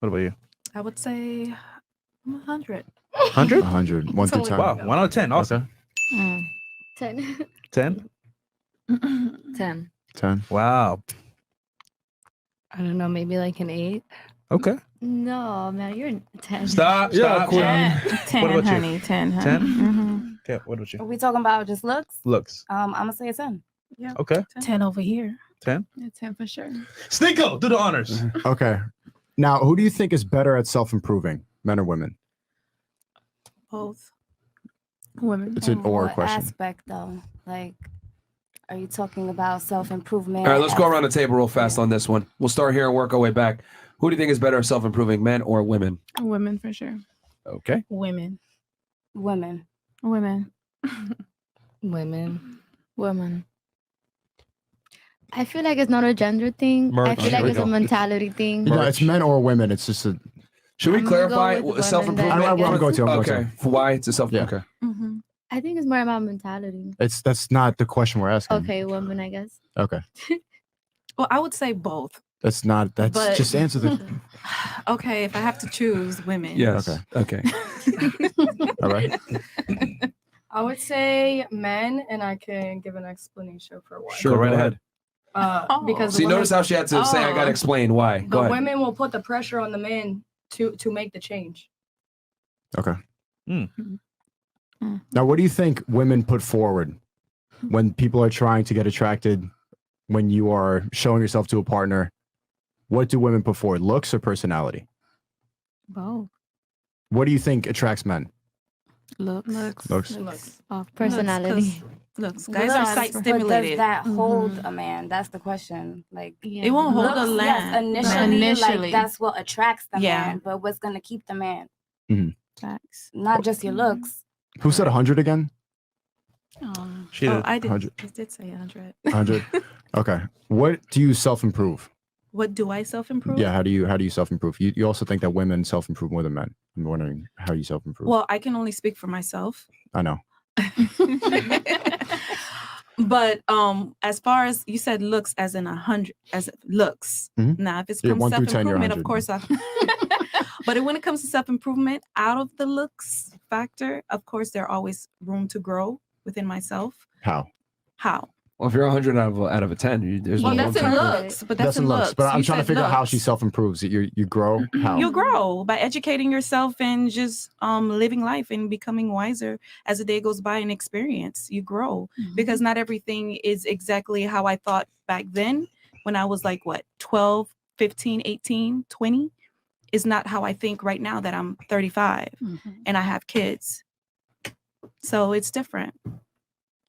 What about you? I would say 100. 100? 100. 1 through 10. Wow, 1 out of 10. Awesome. Mm. 10. 10? 10. 10. Wow. I don't know, maybe like an 8. Okay. No, man, you're 10. Stop. Yeah, Stop. queen. Stop. 10, What about you? honey. 10, honey. 10? Mm-hmm. Okay, what about Are you? we talking about just looks? Looks. I'm gonna say a 10. Yeah. Okay. 10 over here. 10? Yeah, 10 for sure. Sneako, do the honors. Okay. Now, who do you think is better at self-improving, men or women? Both. Women. It's an or What question. aspect though? Like, are you talking about self-improvement? All right, let's go around the table real fast on this one. We'll start here and work our way back. Who do you think is better at self-improving, men or women? Women for sure. Okay. Women. Women. Women. Women. Women. I feel like it's not a gender thing. I feel like it's a mentality thing. No, it's men or women. It's just a. Should we I'm gonna go clarify with women self-improvement? then, I I'm going to. Okay. For why it's a self. Yeah. Okay. Mm-hmm. I think it's more about mentality. That's not the question we're asking. Okay, women, I guess. Okay. Well, I would say both. That's not. That's But- just answer the. Okay, if I have to choose, women. Yes. Okay. Okay. All right. I would say men, and I can give an explanation for why. Sure. Go right ahead. Because See, the notice women, how she had to say, "I got to explain why." the Go ahead. women will put the pressure on the men to make the change. Okay. Mm. Now, what do you think women put forward when people are trying to get attracted? When you are showing yourself to a partner, what do women put forward? Looks or personality? Both. What do you think attracts men? Looks. Looks. Personality. Looks. Guys are sight But does stimulated. that hold a man? That's the question. Like, Yeah. It won't hold a looks, land. yes, initially, Initially. like that's what attracts the Yeah. man. But what's gonna keep the man? Facts. Not just your looks. Who said 100 again? She Oh, did. I did. 100. I did say 100. 100. Okay. What do you self-improve? What do I self-improve? Yeah. How do you self-improve? You also think that women self-improve more than men. I'm wondering how you self-improve. Well, I can only speak for myself. I know. But as far as you said looks as in 100 as looks. Mhm. Now if it's Yeah, comes 1 through 10, you're self-improvement, of 100. course but when it comes to self-improvement out of the looks factor, of course there are always room to grow within myself. How? How? Well, if you're 100 out of a 10, there's Well, no that's in room for- looks, but that's in looks. But I'm You trying to said figure out how she looks. self-improves. You grow. How? You grow by educating yourself and just living life and becoming wiser as the day goes by and experience. You grow because not everything is exactly how I thought back then when I was like, what, 12, 15, 18, 20 is not how I think right now that I'm 35 and I have kids. So it's different.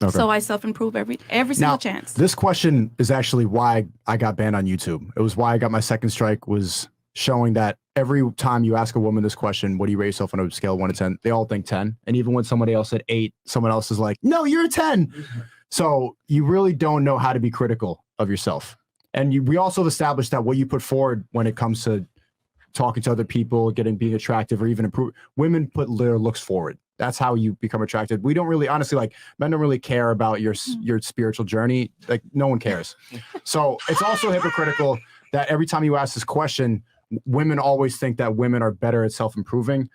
Okay. So I self-improve every single Now, chance. This question is actually why I got banned on YouTube. It was why I got my second strike, was showing that every time you ask a woman this question, what do you rate yourself on a scale of 1 to 10? They all think 10. And even when somebody else said 8, someone else is like, no, you're a 10. So you really don't know how to be critical of yourself. And we also established that what you put forward when it comes to talking to other people, being attractive, or even improve, women put their looks forward. That's how you become attracted. We don't really, honestly, like, men don't really care about your spiritual journey. Like, no one cares. So it's also hypocritical that every time you ask this question, women always think that women are better at self-improving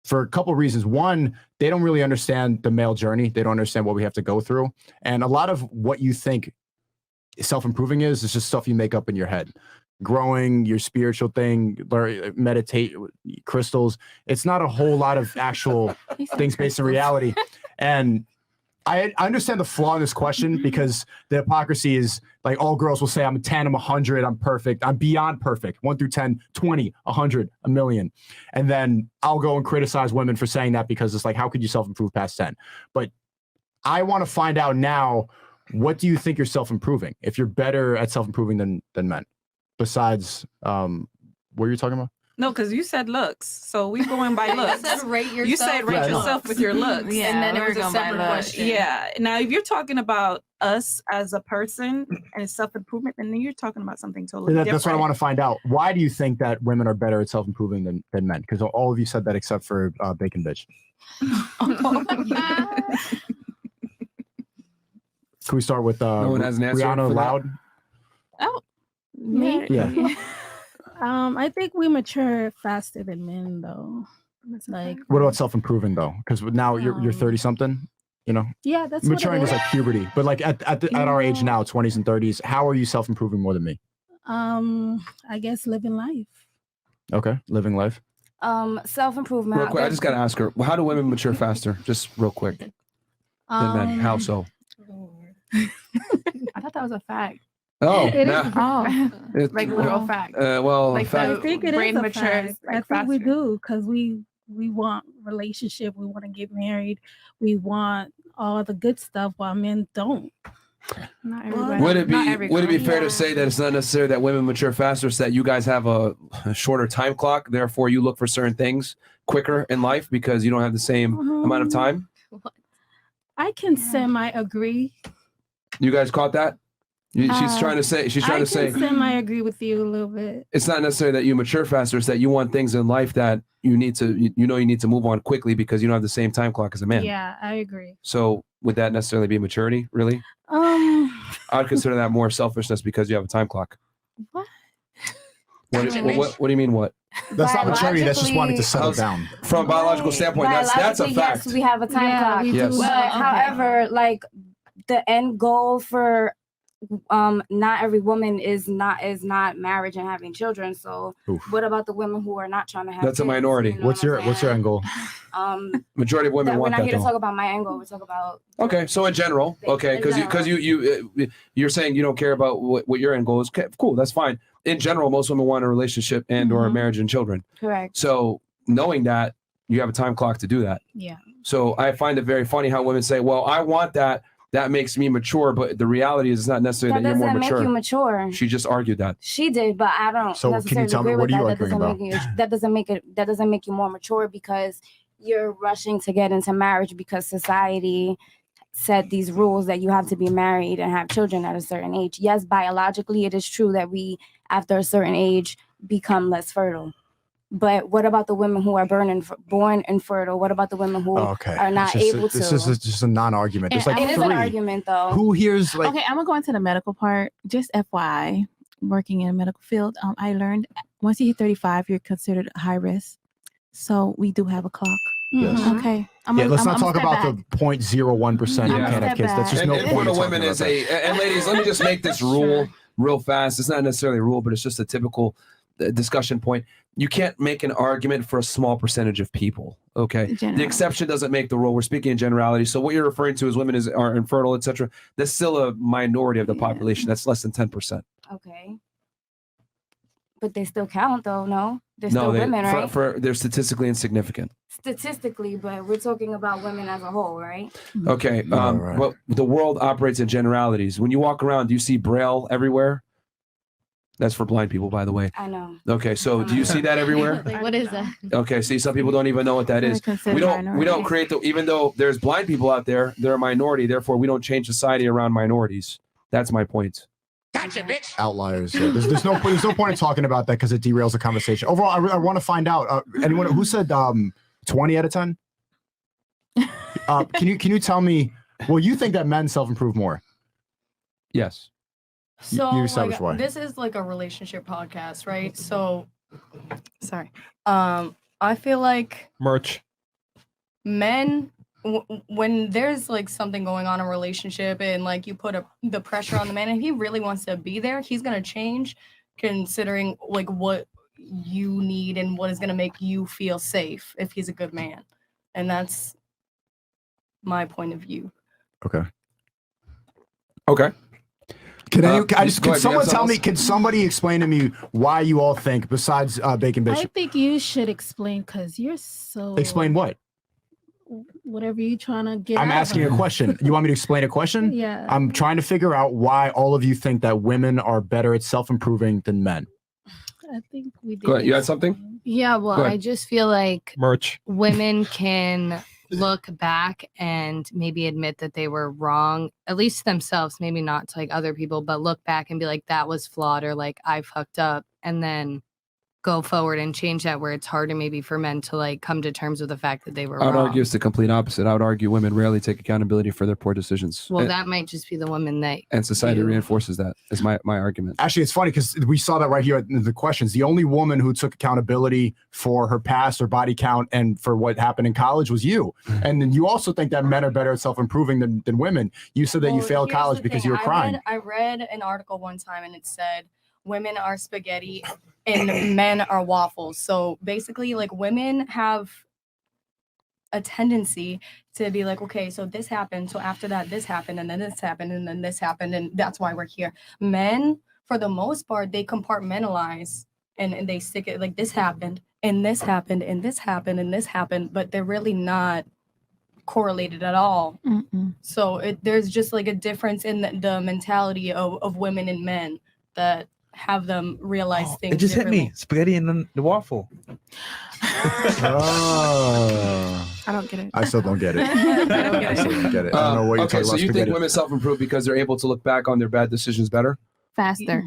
for a couple of reasons. One, they don't really understand the male journey. They don't understand what we have to go through. And a lot of what you think self-improving is just stuff you make up in your head. Growing, your spiritual thing, meditate, crystals. It's not a whole lot of actual things based in reality. And I understand the flaw in this question because the hypocrisy is like, all girls will say, I'm a 10, I'm 100, I'm perfect, I'm beyond perfect, 1 through 10, 20, 100, a million. And then I'll go and criticize women for saying that because it's like, how could you self-improve past 10? But I want to find out now, what do you think you're self-improving? If you're better at self-improving than men? Besides, what are you talking about? No, because you said looks. So we going by looks. You said rate yourself. You said rate Yeah, I know. yourself with your looks. Yeah, And then it we're was a going by separate looks. question. Yeah. Now, if you're talking about us as a person and self-improvement, then you're talking about something totally different. That's what I want to find out. Why do you think that women are better at self-improving than men? Because all of you said that except for Bacon Bitch. Can we start with No one has an answer Rihanna for that? Loud? Me? Yeah. I think we mature faster than men, though. Like, What about self-improving though? Because now you're 30 something. You know, yeah, that's maturing what is it like puberty. But like at our age now, 20s and 30s, how are you self-improving more than me? I guess living life. Okay, living life. Self-improvement. Real quick, I just gotta ask her. How do women mature faster? Just real quick. Than men. How so? I thought that was a fact. Oh, It nah. is. Oh, It- like literal fact. well, Like fact- I think it is brain a matures, fact. like, I think we faster. do because we want relationship. We want to get married. We want all the good stuff, while men don't. Not everybody. Would it Not be every would it be girl. fair to say that it's not necessary that women mature faster, it's that you guys have a shorter time clock, therefore you look for certain things quicker in life because you don't have the same amount of time? I can semi-agree. You guys caught that? She's trying to say. She's trying to say. I can semi-agree with you a little bit. It's not necessarily that you mature faster. It's that you want things in life that you need to. You know, you need to move on quickly because you don't have the same time clock as a man. Yeah, I agree. So would that necessarily be maturity? Really? I'd consider that more selfishness because you have a time clock. What? What do you mean? What? That's not maturity. That's just wanting to settle down. From a biological standpoint, that's a Biologically, fact. yes, we have a time clock. we do. Yes. But however, like the end goal for not every woman is not marriage and having children. So what about the women who are not trying to have That's a kids? minority. You know What's your end goal? Majority of women We're want not that here to though. talk about my angle. We talk about Okay, so in general, okay, because you're saying you don't care about what your end goal is. Okay, cool, that's fine. In general, most women want a relationship and or a marriage and children. correct. So knowing that, you have a time clock to do that. Yeah. So I find it very funny how women say, "Well, I want that. That makes me mature," but the reality is it's not necessarily That that, you're more doesn't make mature. you mature. She just argued that. She did, but I don't So can you necessarily tell me, agree what with are you that. arguing about? That doesn't make you more mature because you're rushing to get into marriage because society set these rules that you have to be married and have children at a certain age. Yes, biologically it is true that we after a certain age become less fertile. But what about the women who are born infertile? What about the women who are not able to? This is just a non-argument. There's like it is an three. argument though. Who here's like? Okay, I'm gonna go into the medical part. Just FYI, working in a medical field, I learned once you hit 35, you're considered high risk. So we do have a clock. Yes. Okay. Let's not talk step about back. the 0.01% who can't have kids. That's just no and point. for the in talking women about is that. and ladies, let me just make this rule real fast. It's not necessarily a rule, but it's just a typical discussion point. You can't make an argument for a small percentage of people. Okay, the exception doesn't make the rule. We're speaking in generality. So what you're referring to as women are infertile, etc. That's still a minority of the population. That's less than 10%. Okay. But they still count though, no? They're still women, right? They're statistically insignificant. Statistically, but we're talking about women as a whole, right? Okay, but the world operates in generalities. When you walk around, do you see Braille everywhere? That's for blind people, by the way. I know. Okay, so do you see that everywhere? Like, what is that? Okay, see, some people don't even know what that is. We don't create even though there's blind people out there, they're a minority. Therefore, we don't change society around minorities. That's my point. Gotcha, bitch. Outliers. Yeah. There's no point in talking about that because it derails the conversation. Overall, I want to find out. Anyone who said 20 out of 10? Can you tell me? Well, you think that men self-improve more? Yes. So You establish why. this is like a relationship podcast, right? So sorry. I feel like Merch. men when there's like something going on in a relationship and like you put the pressure on the man and he really wants to be there, he's going to change considering like what you need and what is going to make you feel safe if he's a good man. And that's my point of view. Okay. Okay. Can someone tell me? Can somebody explain to me why you all think, besides Bacon I Bishop? think you should explain because you're so. Explain what? Whatever you're trying to get. I'm out of asking us. a question. You want me to explain a question? Yeah. I'm trying to figure out why all of you think that women are better at self-improving than men. I think we did. Go ahead. You had something? Yeah, Go well, ahead. I just feel like Merch. women can look back and maybe admit that they were wrong, at least to themselves, maybe not to like other people, but look back and be like, that was flawed or like I fucked up. And then go forward and change that, where it's harder maybe for men to like come to terms with the fact that they were I would wrong. argue it's the complete opposite. I would argue women rarely take accountability for their poor decisions. Well, that might just be the women that and society do. reinforces that, is my argument. Actually, it's funny because we saw that right here in the questions. The only woman who took accountability for her past, her body count, and for what happened in college was you. And then you also think that men are better at self-improving than women. You said that you Well, failed here's college the because thing. you were crying. I read an article one time and it said women are spaghetti and men are waffles. So basically, like, women have a tendency to be like, okay, so this happened, so after that this happened, and then this happened, and then this happened, and that's why we're here. Men, for the most part, they compartmentalize and they stick it like this happened and this happened and this happened and this happened, but they're really not correlated at all. So there's just like a difference in the mentality of women and men that have them realize things It just hit differently. me. Spaghetti and then the waffle. I don't get it. I still don't get it. I still don't get it. I don't know what you're Okay, talking so about. you think spaghetti. women self-improve because they're able to look back on their bad decisions better? Faster.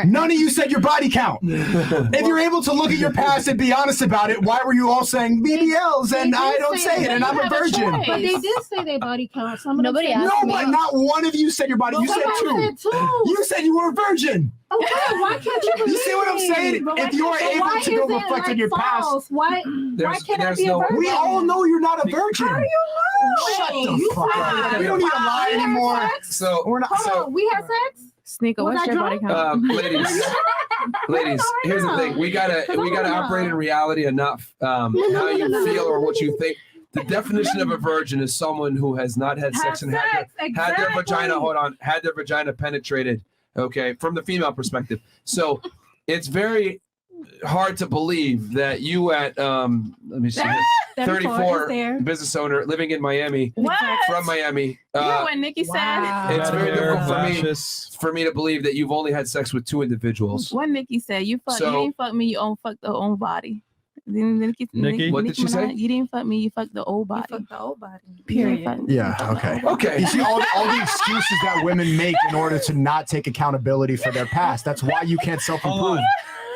None of you said your body count. If you're able to look at your past and be honest about it, why were you all saying BBLs and I don't say it and I'm a virgin? But they did say their body count. Some of them Nobody said- asked No, but not one of you said your body. But You said somebody two. said two. You said you were a virgin. Okay, why can't you believe? You see what I'm saying? But If you are so able why to go is it, reflect on like, your past, false? Why can't I be a virgin? We all know you're not a virgin. How do you know? Shut the You fuck lied. up. We don't need to lie We had anymore. sex? So We're not. Hold on, we had sex? Sneako, Was what's I your body drunk? count? Ladies, here's the thing. We gotta operate in reality and not how you feel or what you think. The definition of a virgin is someone who has not had sex and had their vagina, had their vagina penetrated, okay, from the female perspective. So it's very hard to believe that you at let me see here, 34 is there. business owner living in Miami, What? from Miami. You know what Nikki said? It's very difficult Lashes. for me to believe that you've only had sex with two individuals. What Nikki said? You So- didn't fuck me. You own fuck the own body. Nikki, What did she say? You didn't fuck me. You fucked the old body. Fuck the old body. Period. Yeah, okay. Okay. You see all the excuses that women make in order to not take accountability for their past. That's why you can't self-improve.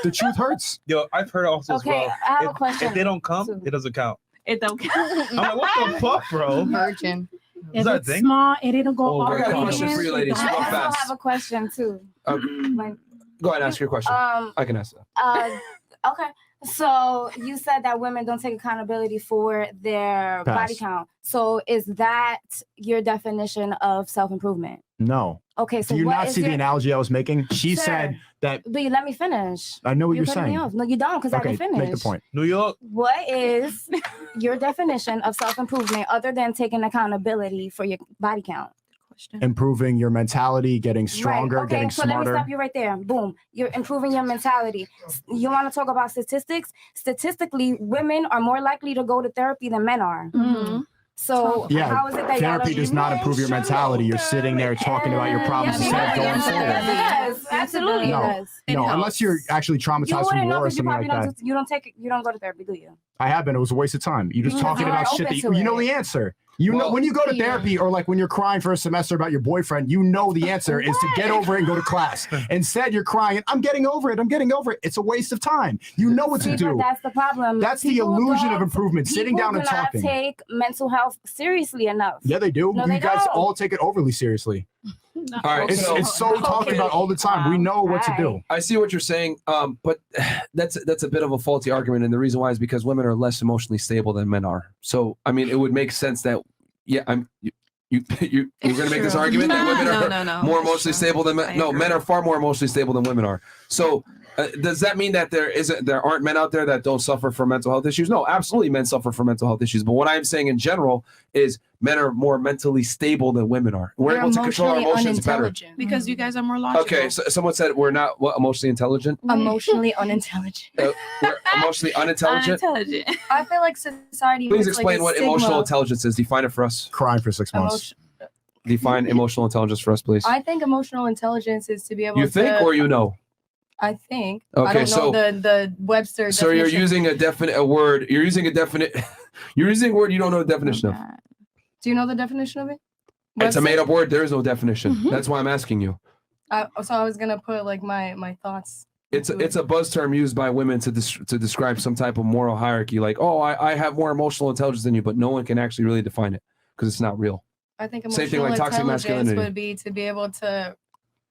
The truth hurts. Yo, I've heard also as Okay, well. I have a if, question. If they don't come, it doesn't count. It don't count. I'm like, what the fuck, bro? Virgin. Is If that a it's thing? small, it didn't go Oh, all I got a the way question in. for you ladies. I Real also fast. have a question too. Like, Go ahead, ask your question. I can ask that. Okay. So you said that women don't take accountability for their body Pass. count. So is that your definition of self-improvement? No. Okay, so Do you what not is see the your- analogy I was making? She Sir, said that. But you let me finish. I know what you're cutting me saying. off. No, you don't, because I Okay, didn't finish. make the point. New York. What is your definition of self-improvement other than taking accountability for your body count? Improving your mentality, getting stronger, Right. Okay, getting so let me smarter. stop you right there. Boom. You're improving your mentality. You want to talk about statistics? Statistically, women are more likely to go to therapy than men are. So Yeah, how is it that therapy y'all does not improve your mentality. You're sitting there talking about your problems instead of going forward. Yes, absolutely it No, does. no, unless you're actually You traumatized wouldn't from know war or because you something probably like don't. that. You don't go to therapy, do you? I have been. It was a waste of time. You're just talking You about are shit that open you to know it. the answer. You know when you go to therapy or like when you're crying for a semester about your boyfriend, you know the answer is to get over it and go to class. Instead, you're crying, I'm getting over it. I'm getting over it. It's a waste of time. You know what to See, but do. that's the problem. That's the People illusion of don't- improvement. Sitting people down and do not talking. take mental health seriously enough. Yeah, they do. No, You they guys don't. all take it overly seriously. All right, It's so talked about all the time. We know what to do. I see what you're saying, but that's a bit of a faulty argument, and the reason why is because women are less emotionally stable than men are. So, I mean, it would make sense that you're going to make this argument that women are more emotionally stable than men. No, men are far more emotionally stable than women are. So, does that mean that there aren't men out there that don't suffer from mental health issues? No, absolutely, men suffer from mental health issues. But what I'm saying in general is men are more mentally stable than women are. We're able to control our emotions better. Because you guys are more logical. Okay, so someone said we're not emotionally intelligent. Emotionally unintelligent. We're emotionally unintelligent. I feel like society. Please puts, like, explain a what stigma. emotional intelligence is. Define it for us. Crying for 6 months. Define emotional intelligence for us, please. I think emotional intelligence is to be able You to. think or you know? I think. Okay, I don't so- know the Webster. So you're definition. using a word. You're using a definite. You're using a word you don't know the definition of. Do you know the definition of it? It's a Webster? made up word. There is no definition. That's why I'm asking you. So I was gonna put like my thoughts It's a buzz term used by women to describe some type of moral hierarchy, like, oh, I have more emotional intelligence than you, but no one can actually really define it because it's not real. I think Same thing emotional like toxic intelligence masculinity. would be to be able to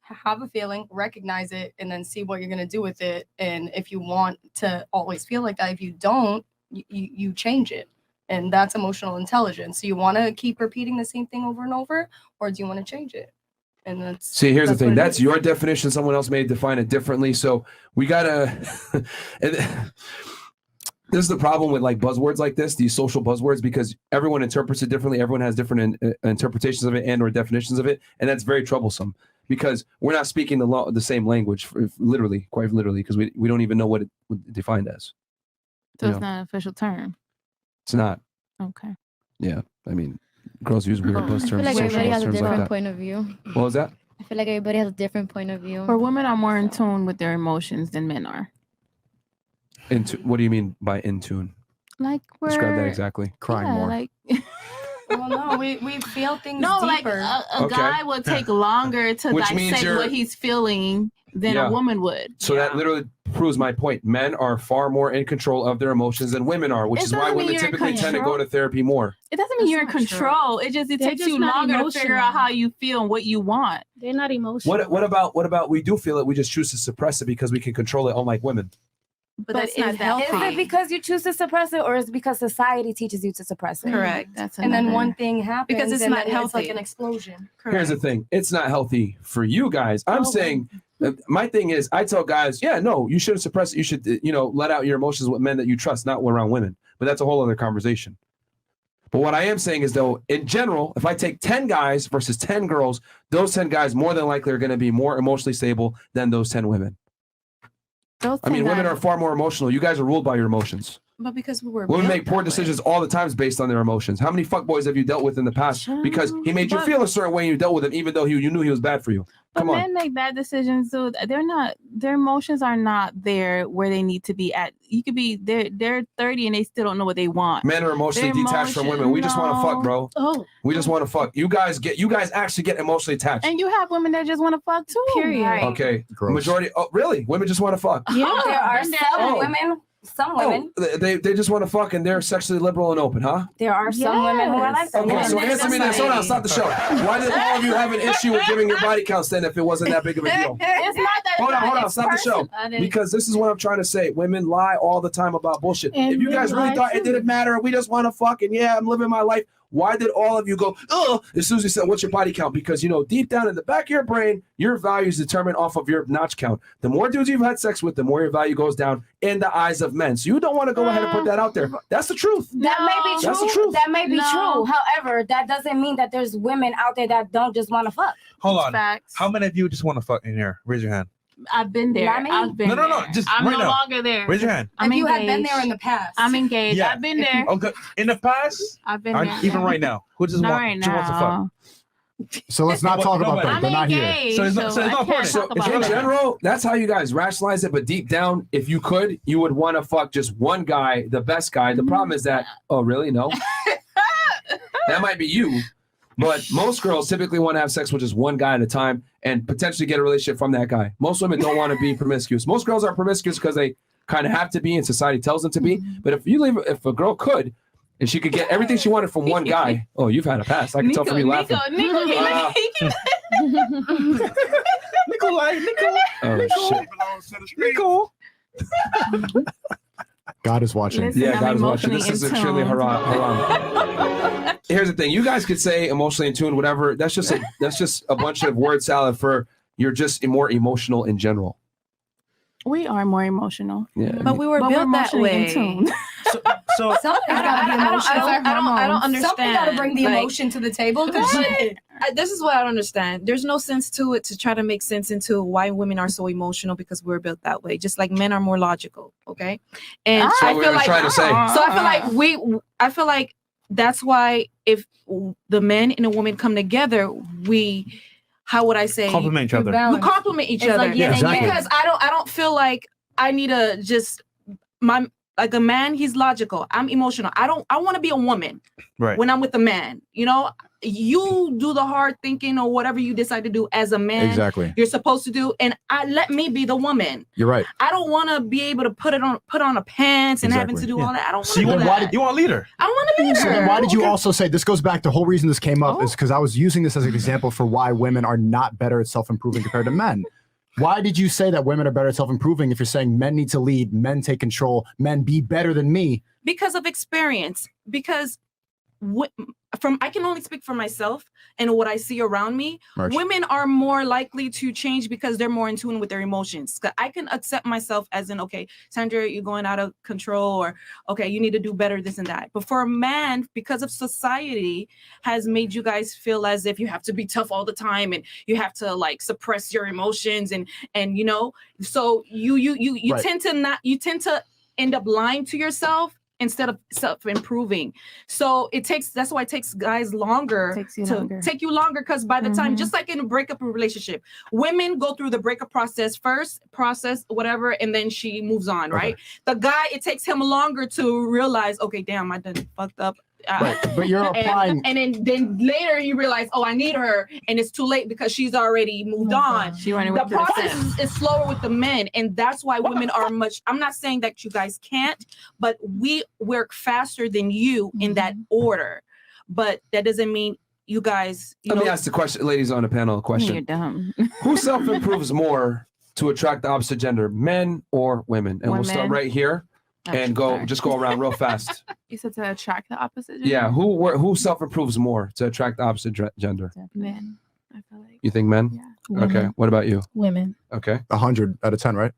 have a feeling, recognize it, and then see what you're going to do with it. And if you want to always feel like that, if you don't, you change it. And that's emotional intelligence. So you want to keep repeating the same thing over and over, or do you want to change it? And that's See, here's the thing. what it That's is. your definition. Someone else may define it differently. So we gotta. And this is the problem with like buzzwords like this, these social buzzwords, because everyone interprets it differently. Everyone has different interpretations of it and or definitions of it, and that's very troublesome because we're not speaking the same language, literally, quite literally, because we don't even know what it defined as. So You it's know? not an official term. It's not. Okay. Yeah, I mean, girls use weird buzz I feel terms, like social everybody buzz has a terms like different that. point of view. What was that? I feel like everybody has a different point of view. Or women are more in tune with their emotions than men are. What do you mean by in tune? Like we're Describe that exactly. Crying yeah, more. like Well, no, we feel things no, like deeper. a Okay. guy would take longer to Which means dissect you're- what he's feeling than Yeah. a woman would. So that literally proves my point. Men are far more in control of their emotions than women are, which It is why doesn't mean women you're in typically tend to go control. to therapy more. It doesn't mean you're in control. It just They're takes just you not longer to figure out emotional. how you feel and what you want. They're not emotional. What about we do feel it, we just choose to suppress it because we can control it, unlike women. But that's not Is healthy. it because you choose to suppress it, or is it because society teaches you to suppress it? Correct. That's and then one thing happens Because it's and not then it's like healthy. an explosion. Here's the thing. It's not healthy for you guys. I'm saying my thing is I tell guys, yeah, no, you shouldn't suppress it. You should, let out your emotions with men that you trust, not around women. But that's a whole other conversation. But what I am saying is, though, in general, if I take 10 guys versus 10 girls, those 10 guys more than likely are going to be more emotionally stable than those 10 women. I mean, women are far more emotional. You guys are ruled by your emotions. But because we were Women built make poor that way. decisions all the times based on their emotions. How many fuckboys have you dealt with in the past because he made you But- feel a certain way and you dealt with him even though you knew he was bad for you? But Come on. men make bad decisions, so their emotions are not there where they need to be at. You could be they're 30 and they still don't know what they want. Men are emotionally Their detached from emotion- women. We just want to fuck, bro. Oh. We just want to fuck. You guys actually get emotionally attached. And you have women that just want to fuck too. Period. Okay. Majority. Oh, really? Women just want to fuck. There are and some women. Some women. They just want to fuck and they're sexually liberal and open, huh? There are some women who are like that. Okay, yes. so answer me this. Hold on, stop the show. Why did all of you have an issue with giving your body counts then if it wasn't that big of a deal? It's not that. Hold on, it's stop the show. personal. Because this is what I'm trying to say. Women lie all the time about bullshit. And If you guys men really lie thought it too. didn't matter, we just want to fuck and yeah, I'm living my life. Why did all of you go, oh, as soon as you said, what's your body count? Because, deep down in the back of your brain, your value is determined off of your notch count. The more dudes you've had sex with, the more your value goes down in the eyes of men. So you don't want to go ahead and put that out there. That's the truth. That may be true. That's the truth. That may be No. true. However, that doesn't mean that there's women out there that don't just want to fuck. Hold on. Facts. How many of you just want to fuck in here? Raise your hand. I've been there. Not me. I've been No, there. just I'm right no now. longer there. Raise your hand. I'm if you engaged. had been there in the past. I'm engaged. Yeah. I've been there. Okay. In the past, I've been or there. even right now, who just Not want, right who wants to fuck? now. So let's not talk about Nobody. that. They're not here. engaged, So it's not- so it's I not can't important. talk So about in that. general, that's how you guys rationalize it. But deep down, if you could, you would want to fuck just one guy, the best guy. The problem is that, oh, really? No. That might be you. But most girls typically want to have sex with just one guy at a time and potentially get a relationship from that guy. Most women don't want to be promiscuous. Most girls are promiscuous because they kind of have to be and society tells them to be. But if a girl could, and she could get everything she wanted from one guy, oh, you've had a past. I can tell from you laughing. Nikolai. Oh, shit. Nicole. God is watching. Listen, Yeah, I'm God is watching. emotionally This is in extremely tune. haram. Here's the thing: you guys could say emotionally in tune, whatever. That's just a bunch of word salad for you're just more emotional in general. We are more emotional. Yeah, But we were But built that emotionally in way. tune. So Something's got to be emotional. I don't understand. Something got to bring the like, emotion to the table. 'Cause shit. This is what I don't understand. There's no sense to it to try to make sense into why women are so emotional because we're built that way. Just like men are more logical, okay? And That's what I we feel were like trying to say. so I feel like that's why if the man and a woman come together, how would I say compliment each other. we compliment each It's other like yin and exactly. yang. because I don't feel like I need to just like a man, he's logical. I'm emotional. I want to be a woman Right. when I'm with a man. you do the hard thinking or whatever you decide to do as a man. Exactly. You're supposed to do, and let me be the woman. You're right. I don't want to be able to put on a pants and having to do all that. I don't want to do that. You want a leader? I want a leader. So then why did you also say, this goes back, the whole reason this came up is because I was using this as an example for why women are not better at self-improving compared to men. Why did you say that women are better at self-improving if you're saying men need to lead, men take control, men be better than me? Because of experience. Because I can only speak for myself and what I see around me. Merch. Women are more likely to change because they're more in tune with their emotions. I can accept myself as in, okay, Sandra, you're going out of control, or okay, you need to do better, this and that. But for a man, because of society has made you guys feel as if you have to be tough all the time and you have to like suppress your emotions and you know, so you Right. tend to end up lying to yourself instead of self-improving. So that's why it takes guys longer take you longer, because by the time, just like in a breakup relationship, women go through the breakup process whatever, and then she moves on, right? The guy, it takes him longer to realize, okay, damn, I done fucked up. Right, but you're applying, and then later you realize, oh, I need her, and it's too late because she's already moved on. She running The with the process is slower with the men, and that's why women are much. I'm not saying that you guys can't, but we work faster than you in that order. But that doesn't mean you guys. Let me ask the question, ladies on the panel. A question: You're dumb. Who self-improves more to attract the opposite gender, men or women? And we'll start Women. right here and go around real fast. You said to attract the opposite gender? Yeah, who self-improves more to attract the opposite gender? Men. I feel like. You think men? Yeah. Okay. Women. What about you? Women. Okay. 100 out of 10, right?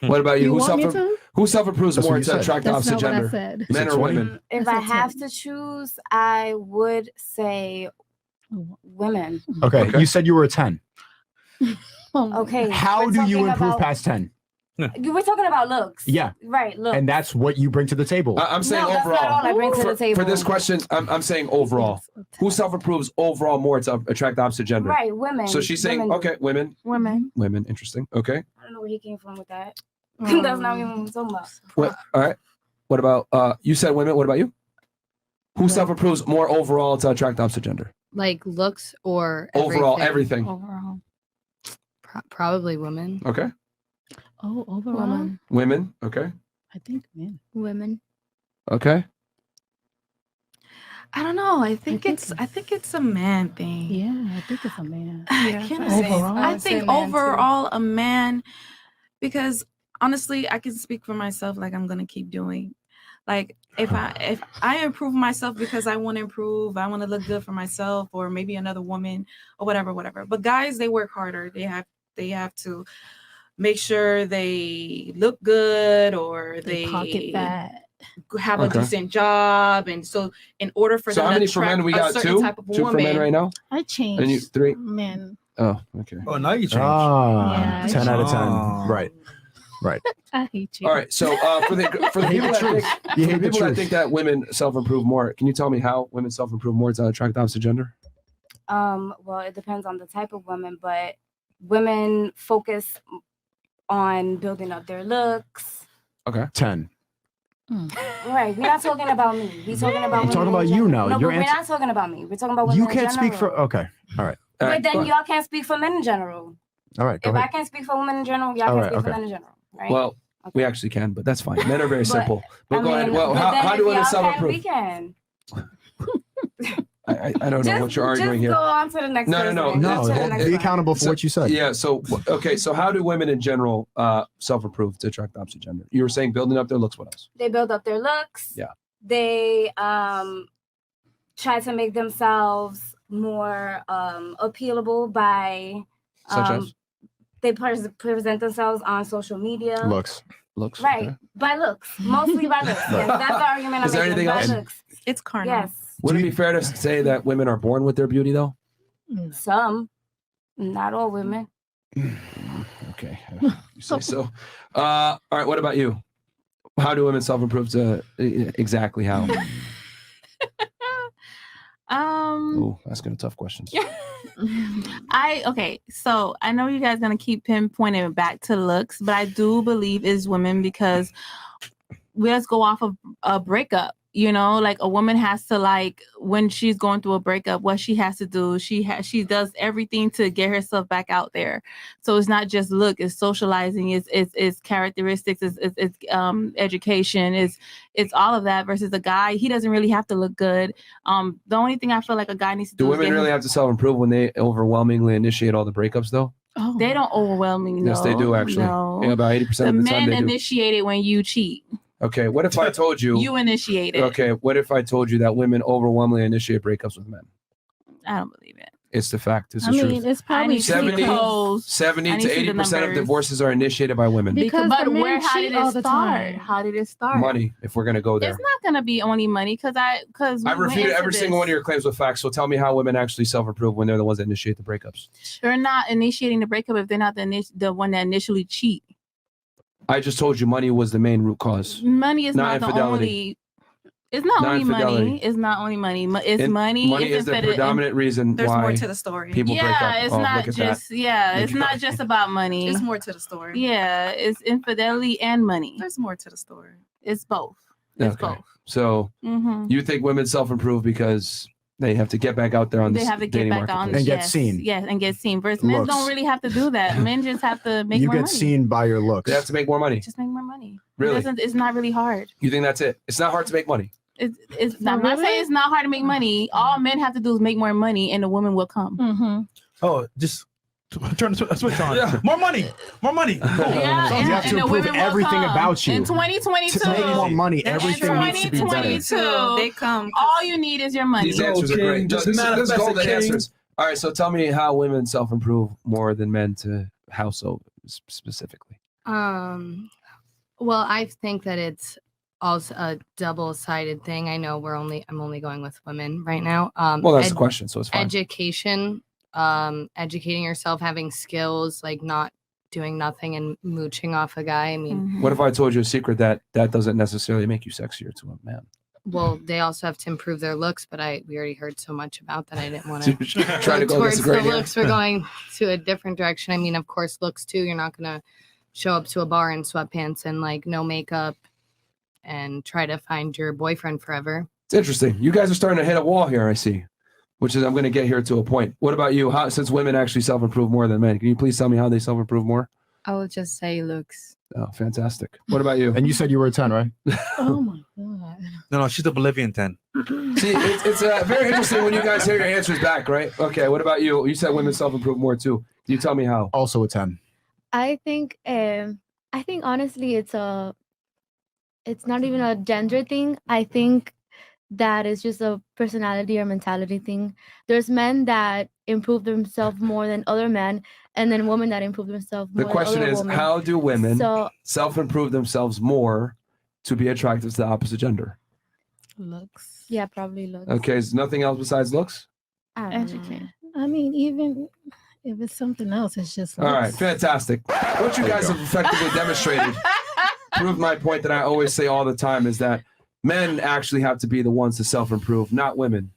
What about you? You want me to? Who self-improves That's what more you to said. attract the That's opposite not what I gender? said. Men or 20? women? If I have to choose, I would say women. Okay. You said you were a 10. Okay. How we're do you talking improve about- past 10? We're talking about looks. Yeah. Right. Look. And that's what you bring to the table. I'm saying No, that's overall. not all I bring to the for table. this question, I'm saying overall. Who self-improves overall more to attract the opposite gender? Right. Women. So she's saying, Women. okay, women. Women. Interesting. Okay. I don't know where he came from with that. That's not even what I'm talking about. What? All right. What about you said women? What about you? Who self-improves more overall to attract the opposite gender? Like looks or Overall, everything. Overall. Probably women. Okay. Oh, overall, Women. Okay. I think men. Women. Okay. I don't know. I think it's a man thing. Yeah, I think it's a man. Overall, I would say think man, too. overall a man, because honestly, I can speak for myself. Like I'm gonna keep doing. Like if I improve myself because I want to improve, I want to look good for myself, or maybe another woman, or whatever. But guys, they work harder. They have to make sure they look good, or they pocket that. have a decent job, and so in order for So them how to many for men? attract We a got certain two. type of Two for men woman, right now. I changed. And you 3. Men. Oh, okay. Oh, now you change. Ah, Yeah, 10 out of 10. Oh. Right. Right. I hate you. All right. So for the people that think that women self-improve more, can you tell me how women self-improve more to attract the opposite gender? Well, it depends on the type of woman, but women focus on building up their looks. Okay. 10. Right. We're not talking about me. We're talking about I'm talking women about in you general. now. No, Your but we're answer- not talking about me. We're talking about women You in can't speak for. general. Okay. All right. All But right. then y'all can't speak for men in general. All right. Go If I ahead. can't speak for women in general, y'all All can't right, speak for okay. men in general. Right? Well, we actually can, but that's fine. Men are very But, simple. But I go ahead. mean, Well, but then how if do women y'all can, self-improve? we can. I don't know what you're arguing just here. go on to the next person. No, Go to the next be one. accountable for what you said. Yeah. So okay. So how do women in general self-improve to attract the opposite gender? You were saying building up their looks. What else? They build up their looks. Yeah. They try to make themselves more appealable by Such as they present themselves on social media. Looks. Right. Okay. By looks. Mostly by looks. Yes, that's the argument Is I'm there making. anything By else? looks. it's carnal. Yes. Would it be fair to say that women are born with their beauty, though? Some. Not all women. Okay. You say so. All right. What about you? How do women self-improve to exactly how? Oh, asking tough questions. Okay, so I know you guys gonna keep pinpointing it back to looks, but I do believe it's women because let's go off of a breakup. You know, like a woman has to, like, when she's going through a breakup, what she has to do, she does everything to get herself back out there. So it's not just look, it's socializing, it's characteristics, it's education, it's all of that. Versus a guy, he doesn't really have to look good. The only thing I feel like a guy needs to do Do is women really have to self-improve when they overwhelmingly initiate all the breakups, though? They don't overwhelmingly. Yes, they do, actually. No. Yeah, about 80% of the time men they do. initiate it when you cheat. Okay, what if I told you... You initiate it. Okay, what if I told you that women overwhelmingly initiate breakups with men? I don't believe it. It's the fact. It's I the mean, truth. it's probably 70 to 80% of divorces are initiated by women. Because but the men where? How cheat did all it the start? time. How did it start? Money, if we're going to go there. It's not gonna be only money because I refuted every single one of your claims with facts, so tell me how women actually self-improve when they're the ones that initiate the breakups. They're not initiating the breakup if they're not the one that initially cheat. I just told you money was the main root cause. Money is not the infidelity. only. It's not only Non-infidelity. money. It's not only money. It's money. Money it's is the predominant reason There's why more to the story. people break up. Yeah, it's Oh, not look at just. that. Yeah, it's not just about money. There's more to the story. Yeah, it's infidelity and money. There's more to the story. It's both. It's Okay. both. So Mhm. you think women self-improve because they have to get back out there on They the have to get dating back on marketplace. And get seen. Yes, and get seen. Versus men Looks. don't really have to do that. Men just have to make You more get money. seen by your looks. They have to make more money. Just make more money. Really? It's not really hard. You think that's it? It's not hard to make money. I'm not saying it's not hard to make money. All men have to do is make more money, and the woman will come. Mm-hmm. Oh, just turn the switch on. Yeah. More money. More money. Yeah, So you have to the improve women will everything come. about you. In 2022, To make more money, in everything needs to be better. 2022, They come. all you need is your money. These answers are King. great. Just This is manifest it, golden King. answers. All right, so tell me how women self-improve more than men to household specifically. Well, I think that it's also a double-sided thing. I know I'm only going with women right now. Well, that's the question, so it's fine. Education, educating yourself, having skills, like not doing nothing and mooching off a guy. I mean, What if I told you a secret that doesn't necessarily make you sexier to a man? well, they also have to improve their looks, but we already heard so much about that. I didn't want to Trying to go towards against the the grain here. looks. We're going to a different direction. I mean, of course, looks too. You're not gonna show up to a bar in sweatpants and like no makeup and try to find your boyfriend forever. It's interesting. You guys are starting to hit a wall here, I see, which is I'm going to get here to a point. What about you? How, since women actually self-improve more than men, can you please tell me how they self-improve more? I would just say looks. Oh, fantastic. What about you? And you said you were a 10, right? Oh my god. No, she's the Bolivian 10. See, it's very interesting when you guys hear your answers back, right? Okay, what about you? You said women self-improve more too. Can you tell me how? Also a 10. I think honestly it's not even a gender thing. I think that is just a personality or mentality thing. There's men that improve themselves more than other men, and then women that improve themselves more The question than other is, women. how do women So self-improve themselves more to be attracted to the opposite gender? Looks. yeah, probably looks. Okay, is nothing else besides looks? I don't know. Educate. I mean, even if it's something else, it's just All right, looks. fantastic. What you guys have effectively demonstrated proved my point that I always say all the time is that men actually have to be the ones to self-improve, not women.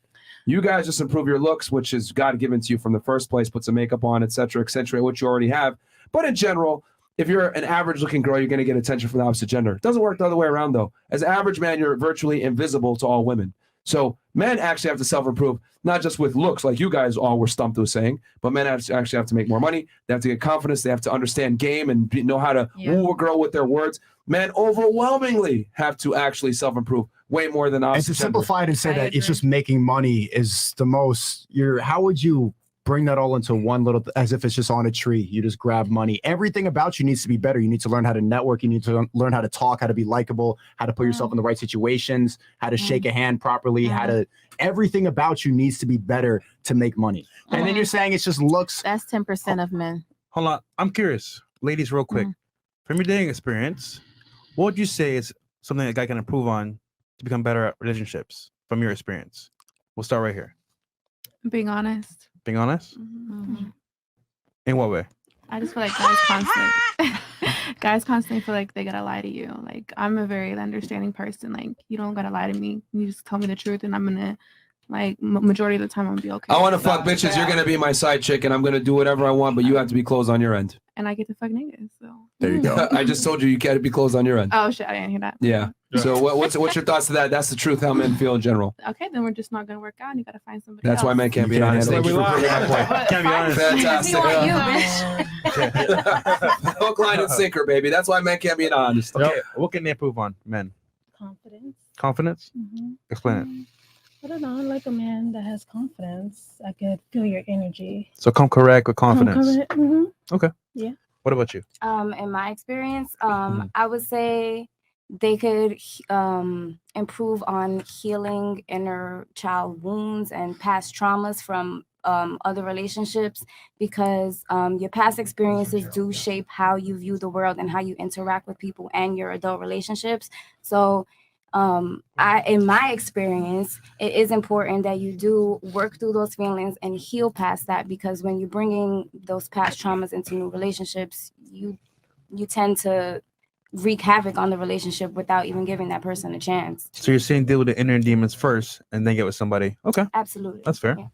You guys just improve your looks, which is God given to you from the first place, put some makeup on, etc., accentuate what you already have. But in general, if you're an average-looking girl, you're going to get attention from the opposite gender. It doesn't work the other way around, though. As an average man, you're virtually invisible to all women. So men actually have to self-improve, not just with looks, like you guys all were stumped with saying, but men actually have to make more money. They have to get confidence. They have to understand game and know how to woo a girl with their words. Men overwhelmingly have to actually self-improve way more than And opposite to gender. simplify it and say that it's just making money is the most, how would you bring that all into one little, as if it's just on a tree, you just grab money. Everything about you needs to be better. You need to learn how to network. You need to learn how to talk, how to be likable, how to put yourself in the right situations, how to shake a hand properly, how to, everything about you needs to be better to make money. And then you're saying it's just looks. That's 10% of men. Hold on. I'm curious. Ladies, real quick. From your dating experience, what would you say is something a guy can improve on to become better at relationships from your experience? We'll start right here. Being honest. Being honest? Mm-hmm. In what way? I just feel like guys constantly feel like they gotta lie to you. Like, I'm a very understanding person. Like, you don't gotta lie to me. You just tell me the truth, and I'm gonna, like, majority of the time, I'm gonna be okay. I want to fuck bitches. You're going to be my side chick, and I'm going to do whatever I want, but you have to be closed on your end. and I get to fuck niggas. So There you go. I just told you got to be closed on your end. oh shit, I didn't hear that. Yeah. So what's your thoughts to that? That's the truth how men feel in general. Okay, then we're just not gonna work out. And you gotta find somebody. That's why else. men can't You be can't honest. handle Thank you for it. proving my point. Can't be honest. Fantastic. Hook, line, and sinker, baby. That's why men can't be honest. Okay, what can they improve on, men? Confidence. Confidence? Mhm. Explain it. I don't know. I like a man that has confidence. I could feel your energy. So come correct with confidence. Mm-hmm. Okay. Yeah. What about you? In my experience, I would say they could improve on healing inner child wounds and past traumas from other relationships, because your past experiences do shape how you view the world and how you interact with people and your adult relationships. So in my experience, it is important that you do work through those feelings and heal past that, because when you're bringing those past traumas into new relationships, you tend to wreak havoc on the relationship without even giving that person a chance. So you're saying deal with the inner demons first and then get with somebody. Okay. Absolutely. That's fair. Yeah.